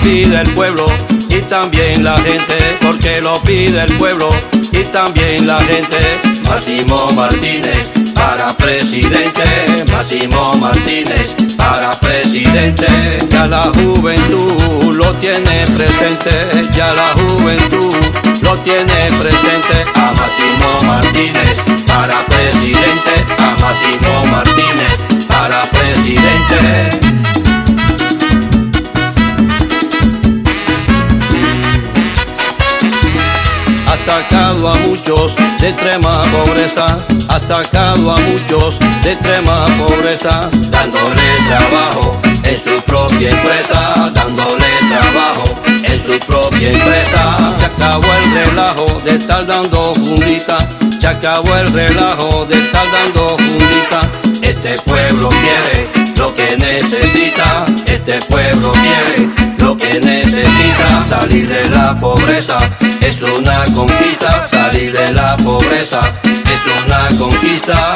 pide el pueblo y también la gente, porque lo pide el pueblo y también la gente. Máximo Martínez para presidente, Máximo Martínez para presidente. Ya la juventud lo tiene presente, ya la juventud lo tiene presente. A Máximo Martínez para presidente, a Máximo Martínez para presidente. Ha sacado a muchos de extrema pobreza, ha sacado a muchos de extrema pobreza, dándole trabajo en su propia empresa, dándole trabajo en su propia empresa. Se acabó el relajo de estar dando fundita, se acabó el relajo de estar dando fundita. Este pueblo quiere lo que necesita, este pueblo quiere lo que necesita. Salir de la pobreza es una conquista, salir de la pobreza es una conquista.